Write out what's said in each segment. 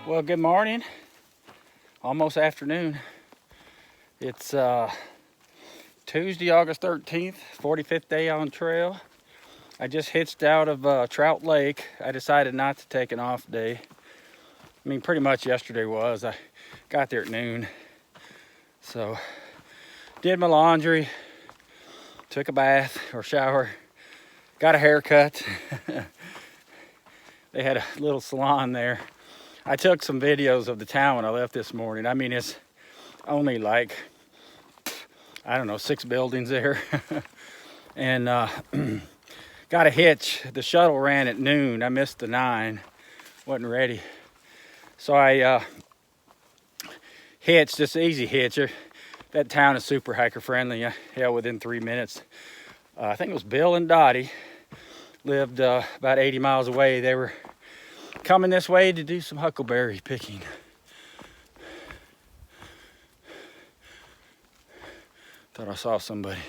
Well, good morning, almost afternoon. It's Tuesday, August 13th, 45th day on trail. I just hitched out of Trout Lake. I decided not to take an off day. I mean, pretty much yesterday was. I got there at noon. So, did my laundry, took a bath or shower, got a haircut. They had a little salon there. I took some videos of the town when I left this morning. I mean, it's only like, I don't know, 6 buildings there. And got a hitch. The shuttle ran at noon. I missed the 9. Wasn't ready. So I hitched, just an easy hitcher. That town is super hiker friendly. Yeah, within 3 minutes. I think it was Bill and Dottie. Lived about 80 miles away. They were coming this way to do some huckleberry picking. Thought I saw somebody.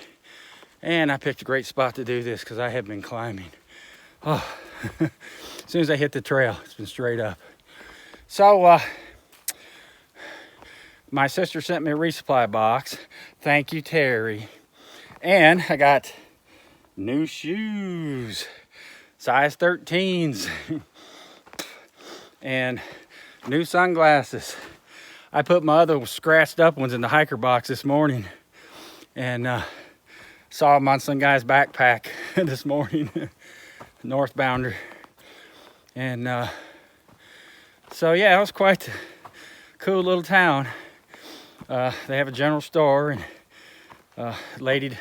And I picked a great spot to do this because I have been climbing. Oh, as soon as I hit the trail, it's been straight up. So, my sister sent me a resupply box. Thank you, Terry. And I got new shoes, size 13s. And new sunglasses. I put my other scratched up ones in the hiker box this morning, and saw them on some guy's backpack this morning, northbounder. And so yeah, it was quite a cool little town. They have a general store, and lady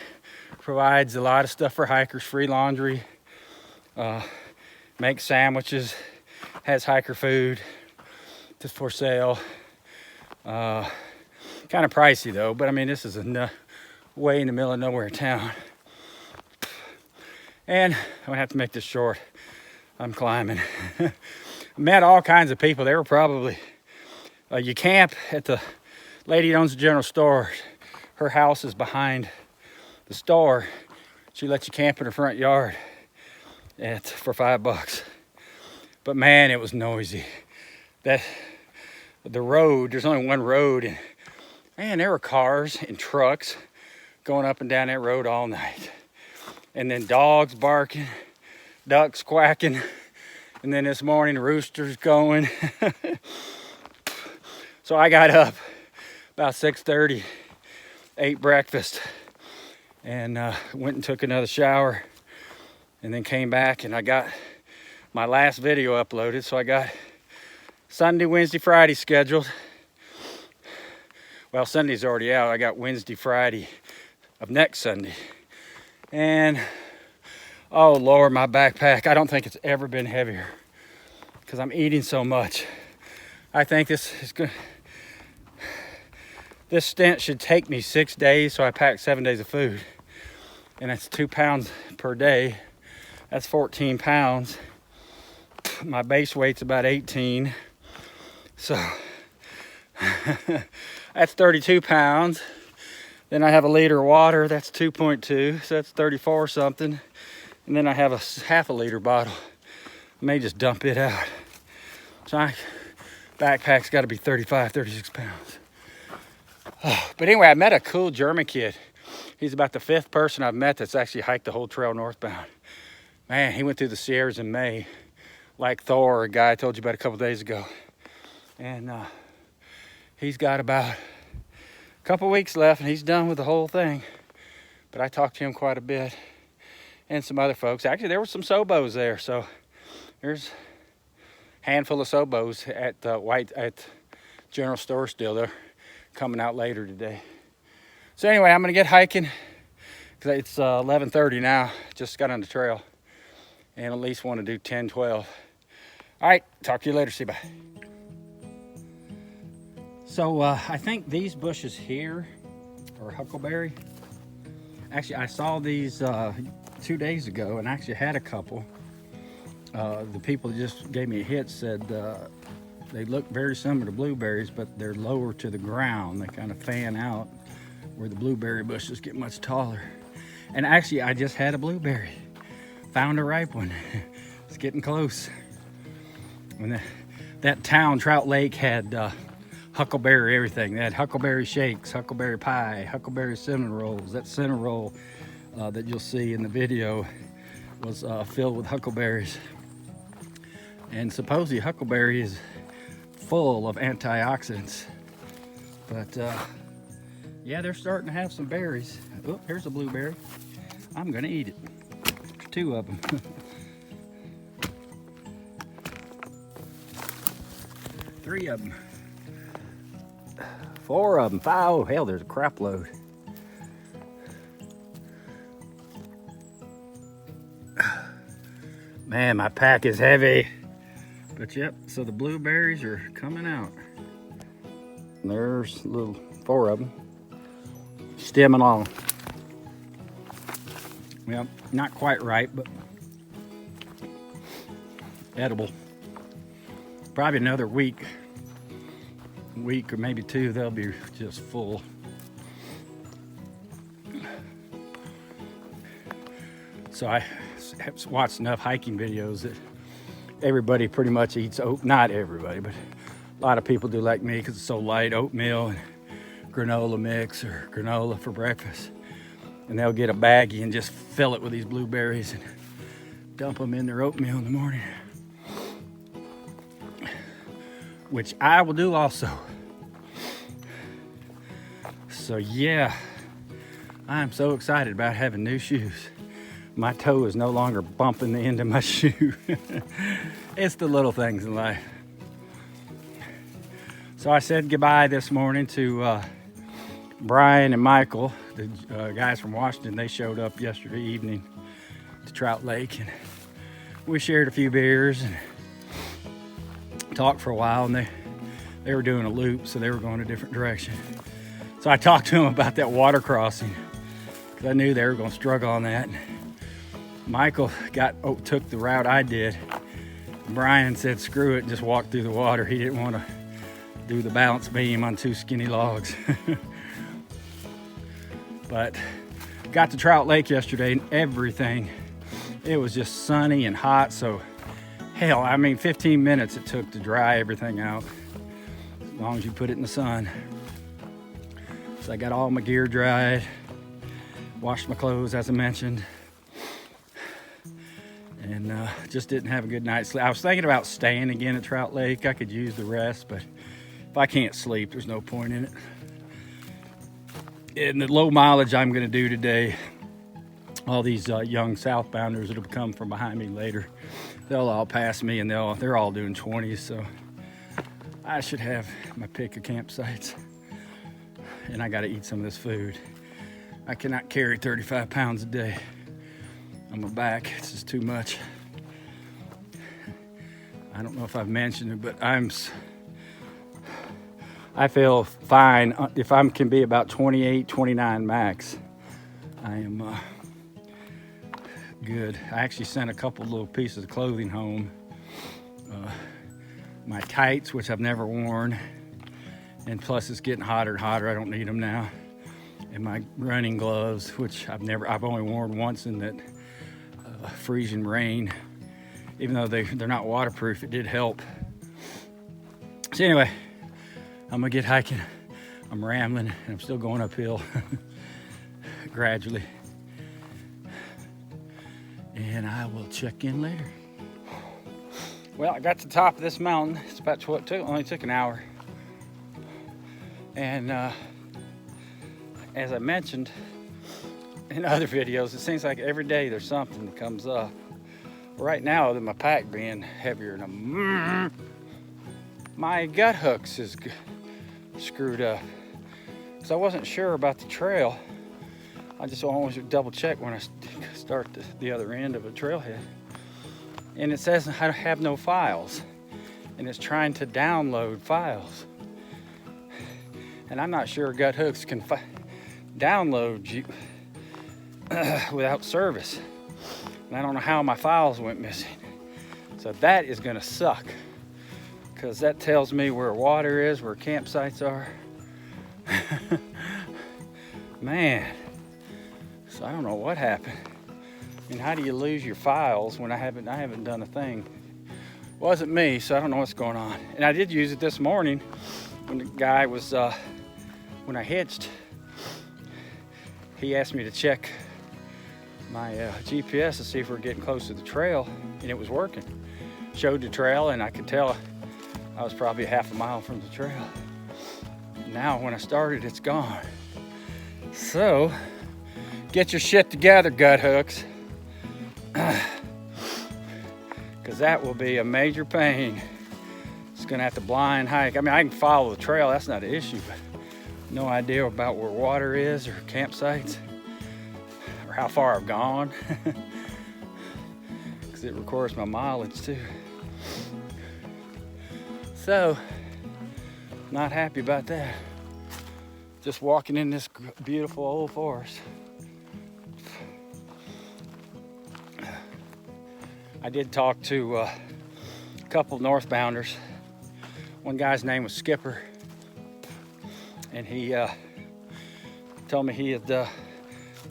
provides a lot of stuff for hikers, free laundry, makes sandwiches, has hiker food just for sale. Kind of pricey though, but I mean, this is way in the middle of nowhere town. And I'm gonna have to make this short. I'm climbing. Met all kinds of people. They were probably, you camp at the lady that owns the general store. Her house is behind the store. She lets you camp in her front yard for $5. But man, it was noisy. The road, there's only one road, and man, there were cars and trucks going up and down that road all night. And then dogs barking, ducks quacking, and then this morning roosters going. So I got up about 6:30, ate breakfast, and went and took another shower, and then came back, and I got my last video uploaded. So I got Sunday, Wednesday, Friday scheduled. Well, Sunday's already out. I got Wednesday, Friday of next Sunday. And oh Lord, my backpack, I don't think it's ever been heavier because I'm eating so much. I think this is good. This stint should take me 6 days, so I packed 7 days of food. And that's 2 pounds per day. That's 14 pounds. My base weight's about 18. So that's 32 pounds. Then I have a liter of water, that's 2.2, so that's 34 something. And then I have a half a liter bottle. I may just dump it out. So my backpack's gotta be 35, 36 pounds. Oh, but anyway, I met a cool German kid. He's about the 5th person I've met that's actually hiked the whole trail northbound. Man, he went through the Sierras in May, like Thor, a guy I told you about a couple days ago. And he's got about a couple weeks left, and he's done with the whole thing. But I talked to him quite a bit, and some other folks. Actually, there were some Sobos there, so there's a handful of Sobos at general store still. They're coming out later today. So anyway, I'm gonna get hiking Because it's 11:30 now. Just got on the trail. And at least want to do 10, 12. All right, talk to you later. See you, bye. So I think these bushes here are huckleberry. Actually, I saw these 2 days ago and actually had a couple. The people that just gave me a hit said they look very similar to blueberries, but they're lower to the ground. They kind of fan out where the blueberry bushes get much taller. And actually, I just had a blueberry. Found a ripe one. It's getting close. When that town, Trout Lake, had huckleberry everything. They had huckleberry shakes, huckleberry pie, huckleberry cinnamon rolls. That cinnamon roll that you'll see in the video was filled with huckleberries. And supposedly huckleberry is full of antioxidants. But yeah, they're starting to have some berries. Oh, here's a blueberry. I'm gonna eat it. 2 of them. 3 of them. 4 of them. 5. Oh, hell, there's a crap load. Man, my pack is heavy. But yep, so the blueberries are coming out. And there's little 4 of them. Stemming along. Well, not quite ripe, but edible. Probably another week or maybe 2, they'll be just full. So I have watched enough hiking videos that everybody pretty much eats oat. Not everybody, but a lot of people do like me because it's so light. Oatmeal and granola mix or granola for breakfast. And they'll get a baggie and just fill it with these blueberries and dump them in their oatmeal in the morning. Which I will do also. So yeah, I'm so excited about having new shoes. My toe is no longer bumping the end of my shoe. It's the little things in life. So I said goodbye this morning to Brian and Michael, the guys from Washington. They showed up yesterday evening to Trout Lake, and we shared a few beers and talked for a while. And they were doing a loop, so they were going a different direction. So I talked to them about that water crossing because I knew they were going to struggle on that. Michael took the route I did. Brian said, "Screw it, and just walk through the water." He didn't want to do the balance beam on 2 skinny logs. But got to Trout Lake yesterday and everything, it was just sunny and hot. So hell, I mean, 15 minutes it took to dry everything out, as long as you put it in the sun. So I got all my gear dried, washed my clothes as I mentioned, and just didn't have a good night's sleep. I was thinking about staying again at Trout Lake. I could use the rest, but if I can't sleep, there's no point in it. And the low mileage I'm going to do today, all these young southbounders that'll come from behind me later, they'll all pass me, and they're all doing 20s, so I should have my pick of campsites. And I got to eat some of this food. I cannot carry 35 pounds a day on my back. It's just too much. I don't know if I've mentioned it, but I feel fine if I can be about 28, 29 max. I am good. I actually sent a couple little pieces of clothing home. My tights, which I've never worn, and plus it's getting hotter and hotter. I don't need them now. And my running gloves, which I've only worn once in that freezing rain. Even though they're not waterproof, it did help. So anyway, I'm gonna get hiking. I'm rambling and I'm still going uphill gradually. And I will check in later. Well, I got to the top of this mountain. It's about only took an hour. And as I mentioned in other videos, it seems like every day there's something that comes up. Right now, with my pack being heavier than my gut hooks is screwed up. So I wasn't sure about the trail. I just always double check when I start the other end of a trailhead. And it says I have no files. And it's trying to download files. And I'm not sure gut hooks can download you without service. And I don't know how my files went missing. So that is gonna suck, because that tells me where water is, where campsites are. Man, so I don't know what happened. I mean, how do you lose your files when I haven't done a thing? Wasn't me, so I don't know what's going on. And I did use it this morning when the guy was, when I hitched, he asked me to check my GPS to see if we're getting close to the trail, and it was working. Showed the trail, and I could tell I was probably half a mile from the trail. Now when I started, it's gone. So get your shit together, gut hooks, because that will be a major pain. It's gonna have to blind hike. I mean, I can follow the trail, that's not an issue, but no idea about where water is or campsites or how far I've gone, because it records my mileage too. So, not happy about that. Just walking in this beautiful old forest. I did talk to a couple northbounders. One guy's name was Skipper, and he told me he had done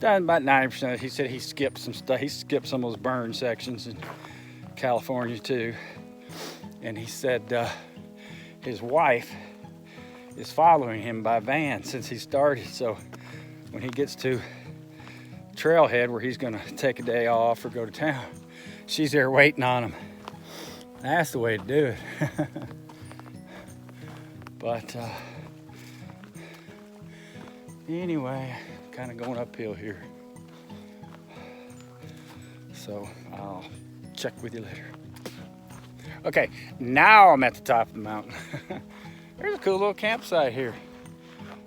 about 90% of it. He said he skipped some stuff. He skipped some of those burn sections in California too. And he said his wife is following him by van since he started. So when he gets to trailhead where he's gonna take a day off or go to town, she's there waiting on him. That's the way to do it. But anyway, kind of going uphill here. So I'll check with you later. Okay, now I'm at the top of the mountain. There's a cool little campsite here.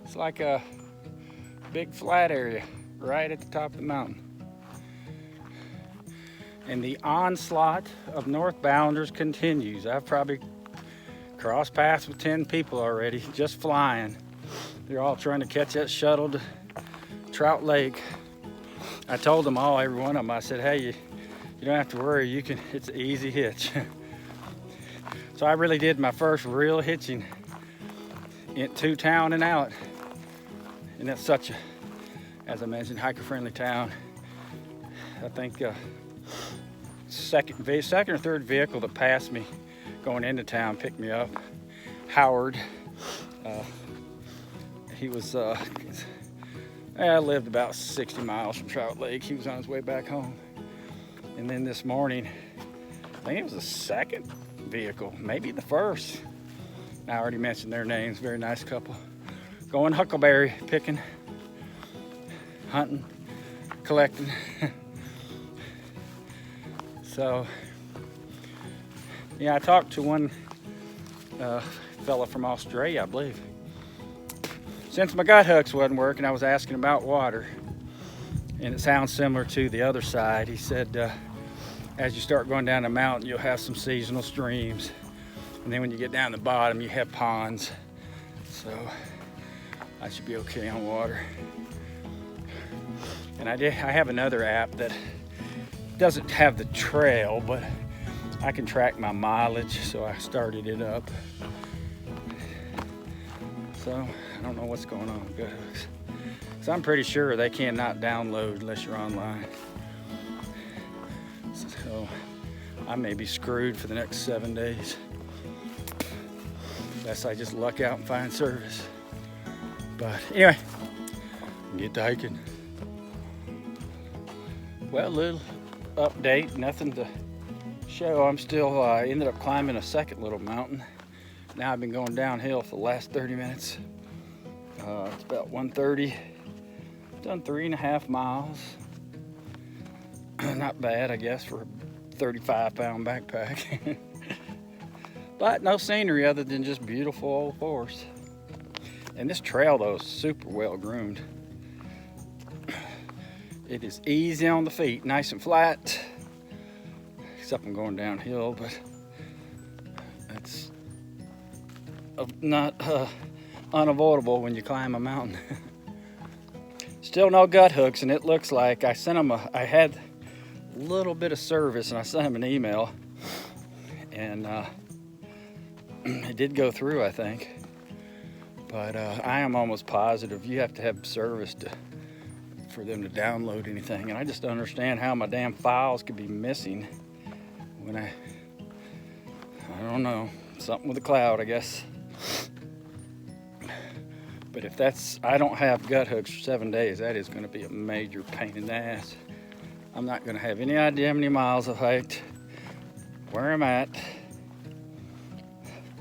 It's like a big flat area right at the top of the mountain. And the onslaught of northbounders continues. I've probably crossed paths with 10 people already, just flying. They're all trying to catch that shuttle to Trout Lake. I told them all, every one of them, I said, hey, you don't have to worry, it's an easy hitch. So I really did my first real hitching into town and out. And it's such a, as I mentioned, hiker-friendly town. I think second or third vehicle that passed me going into town picked me up. Howard, he was, I lived about 60 miles from Trout Lake. He was on his way back home. And then this morning, I think it was the second vehicle, maybe the first. I already mentioned their names, very nice couple. Going huckleberry picking, hunting, collecting. So, yeah, I talked to one fella from Australia, I believe. Since my gut hooks wasn't working, I was asking about water. And it sounds similar to the other side. He said, as you start going down the mountain, you'll have some seasonal streams. And then when you get down the bottom, you have ponds. So I should be okay on water. And I have another app that doesn't have the trail, but I can track my mileage, so I started it up. So I don't know what's going on with gut hooks. So I'm pretty sure they cannot download unless you're online. So I may be screwed for the next 7 days. Unless I just luck out and find service. But anyway, get to hiking. Well, a little update, nothing to show. I'm still, ended up climbing a second little mountain. Now I've been going downhill for the last 30 minutes. It's about 1:30. Done 3.5 miles. Not bad, I guess, for a 35-pound backpack. But no scenery other than just beautiful old forest. And this trail, though, is super well groomed. It is easy on the feet, nice and flat. Except I'm going downhill, but that's not unavoidable when you climb a mountain. Still no gut hooks, and it looks like I sent them I had a little bit of service, and I sent him an email, and it did go through, I think. But I am almost positive you have to have service for them to download anything, and I just don't understand how my damn files could be missing when I don't know, something with the cloud, I guess. But if I don't have gut hooks for 7 days, that is going to be a major pain in the ass. I'm not going to have any idea how many miles I've hiked, where I'm at,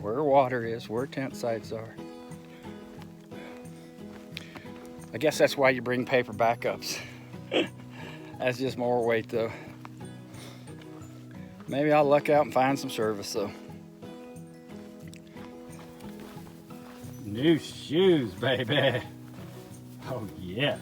where water is, where tent sites are. I guess that's why you bring paper backups. That's just more weight though. Maybe I'll luck out and find some service though. New shoes, baby. Oh yeah.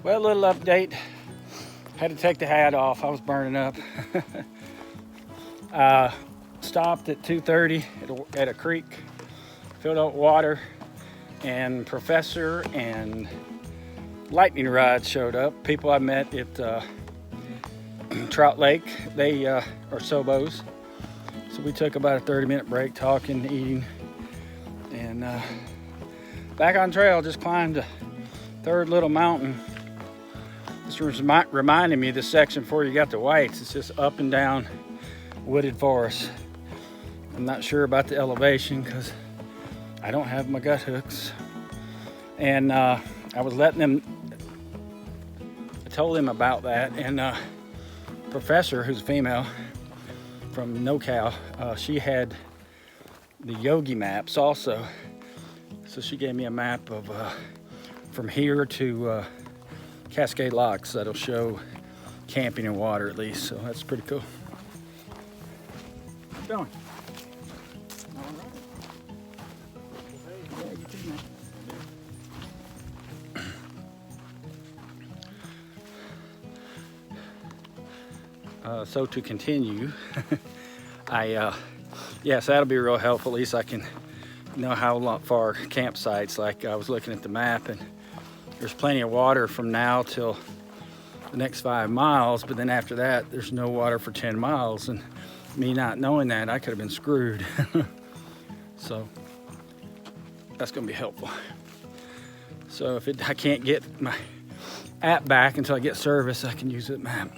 Well, a little update. Had to take the hat off. I was burning up. Stopped at 2:30 at a creek, filled up water, and Professor and Lightning Rod showed up. People I met at Trout Lake. They are Sobos. So we took about a 30-minute break, talking, eating, and back on trail. Just climbed the third little mountain. This reminded me of this section before you got to Whites. It's just up and down wooded forest. I'm not sure about the elevation because I don't have my gut hooks. And I was letting them, I told them about that. And Professor, who's a female from NoCal, she had the Yogi maps also. So she gave me a map of from here to Cascade Locks that'll show camping in water at least, so that's pretty cool. How you doing? So to continue, yes, that'll be real helpful. At least I can know how far campsites. Like I was looking at the map, and there's plenty of water from now till the next 5 miles, but then after that, there's no water for 10 miles. And me not knowing that, I could have been screwed. So that's gonna be helpful. So if I can't get my app back until I get service, I can use that map.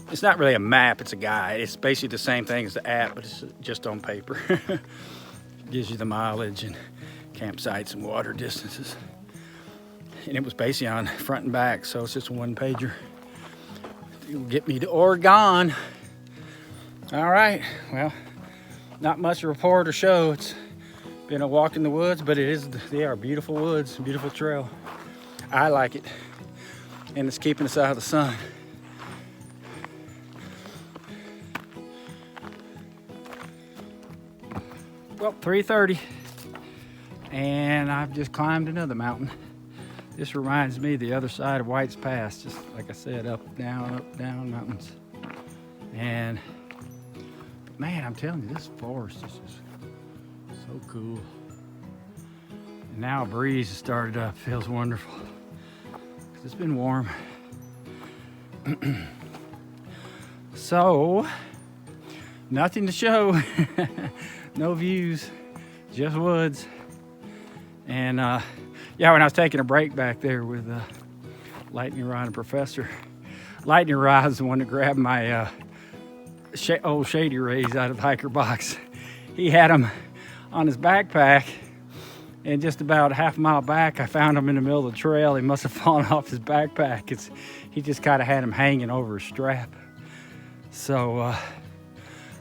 It's not really a map, it's a guide. It's basically the same thing as the app, but it's just on paper. Gives you the mileage and campsites and water distances. And it was basically on front and back, so it's just a one-pager. It'll get me to Oregon. All right, well, not much to report or show. It's been a walk in the woods, but they are beautiful woods, beautiful trail. I like it, and it's keeping us out of the sun. Well, 3:30, and I've just climbed another mountain. This reminds me of the other side of White's Pass, just like I said, up, down mountains. And man, I'm telling you, this forest is just so cool. And now a breeze has started up, feels wonderful. It's been warm. So, nothing to show. No views, just woods. And yeah, when I was taking a break back there with Lightning Rod and Professor, Lightning Rod's the one that grabbed my old Shady Rays out of Hiker Box. He had them on his backpack, and just about half a mile back, I found him in the middle of the trail. He must have fallen off his backpack. He just kind of had him hanging over a strap. So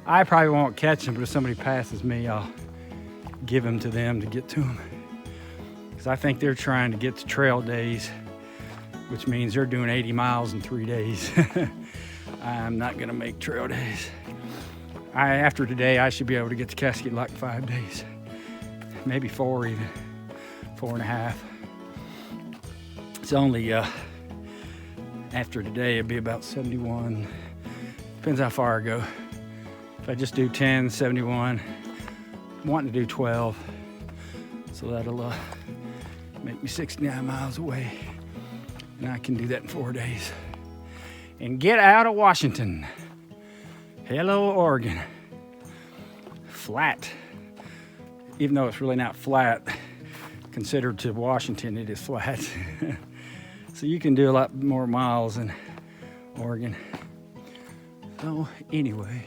I probably won't catch him, but if somebody passes me, I'll give him to them to get to him. Because I think they're trying to get to trail days, which means they're doing 80 miles in 3 days. I'm not gonna make trail days. After today, I should be able to get to Cascade like 5 days. Maybe 4 even, 4.5. It's only, after today, it'd be about 71. Depends how far I go. If I just do 10, 71, I'm wanting to do 12. So that'll make me 69 miles away. And I can do that in 4 days. And get out of Washington. Hello, Oregon. Flat. Even though it's really not flat, considered to Washington, it is flat. So you can do a lot more miles in Oregon. So anyway,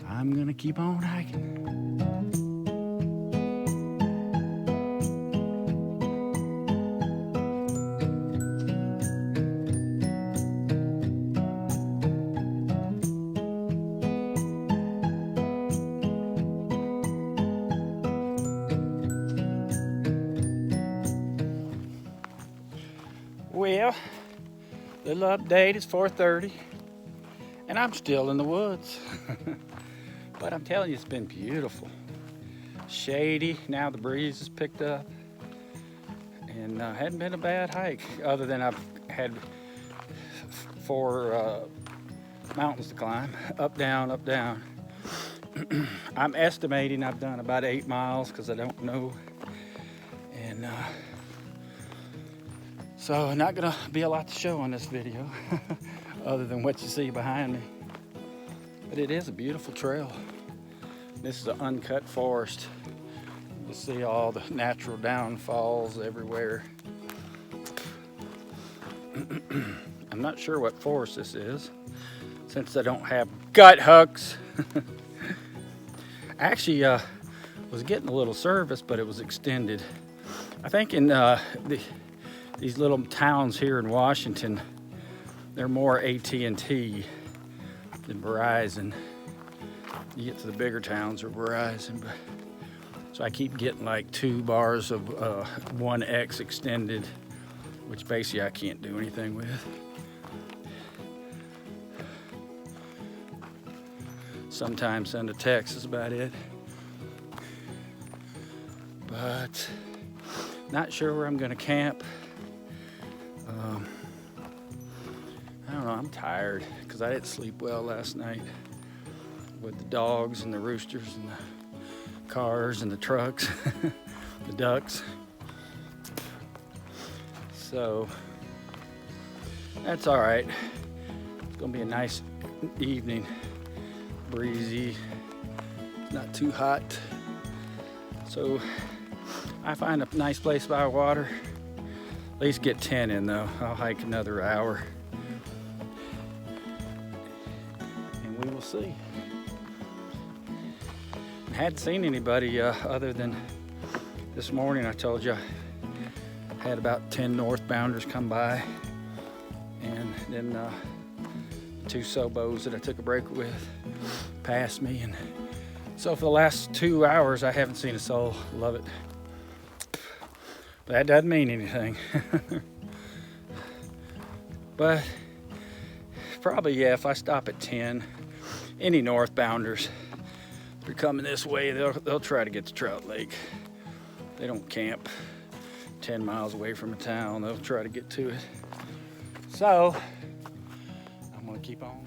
I'm gonna keep on hiking. Well, little update, it's 4:30 and I'm still in the woods. But I'm telling you, it's been beautiful. Shady, now the breeze has picked up, and hadn't been a bad hike, other than I've had 4 mountains to climb, up, down, up, down. I'm estimating I've done about 8 miles because I don't know. And so not gonna be a lot to show on this video other than what you see behind me. But it is a beautiful trail. This is an uncut forest. You see all the natural downfalls everywhere. I'm not sure what forest this is, since I don't have gut hooks. Actually, was getting a little service, but it was extended. I think in these little towns here in Washington, they're more AT&T than Verizon. You get to the bigger towns or Verizon, but so I keep getting like 2 bars of 1X extended, which basically I can't do anything with. Sometimes send a text is about it. But not sure where I'm gonna camp. I don't know, I'm tired because I didn't sleep well last night with the dogs and the roosters and the cars and the trucks, the ducks. So that's all right. It's gonna be a nice evening, breezy, not too hot. So I find a nice place by water. At least get 10 in though. I'll hike another hour. And we will see. I hadn't seen anybody other than this morning. I told you I had about 10 northbounders come by. And then 2 Sobos that I took a break with passed me. And so for the last 2 hours, I haven't seen a soul. Love it. But that doesn't mean anything. But probably, yeah, if I stop at 10, any northbounders, they're coming this way, they'll try to get to Trout Lake. They don't camp 10 miles away from a town. They'll try to get to it. So I'm gonna keep on.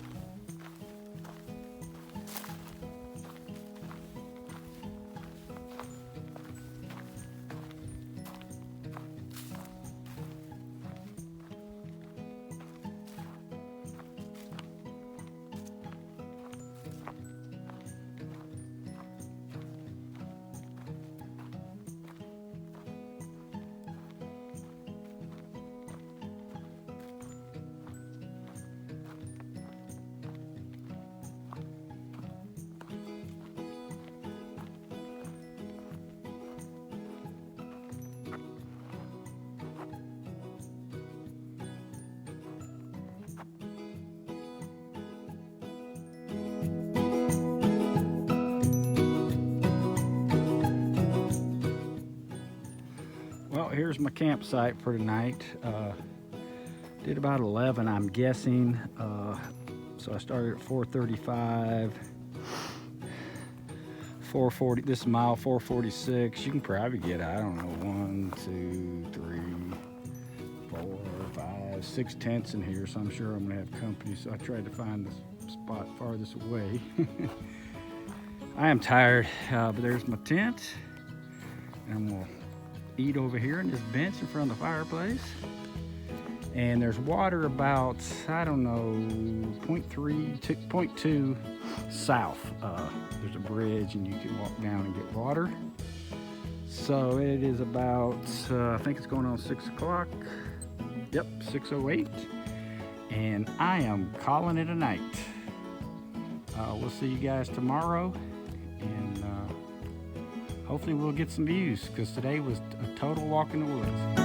here's my campsite for tonight. Did about 11, I'm guessing. So I started at 4:35. 440, this is mile 446. You can probably get, I don't know, 1, 2, 3, 4, 5, 6 tents in here, so I'm sure I'm gonna have company. So I tried to find the spot farthest away. I am tired, but there's my tent. And I'm gonna eat over here in this bench in front of the fireplace. And there's water about, I don't know, 0.2 south. There's a bridge and you can walk down and get water. So it is about, I think it's going on 6 o'clock. Yep, 6:08. And I am calling it a night. We'll see you guys tomorrow. And hopefully we'll get some views, because today was a total walk in the woods.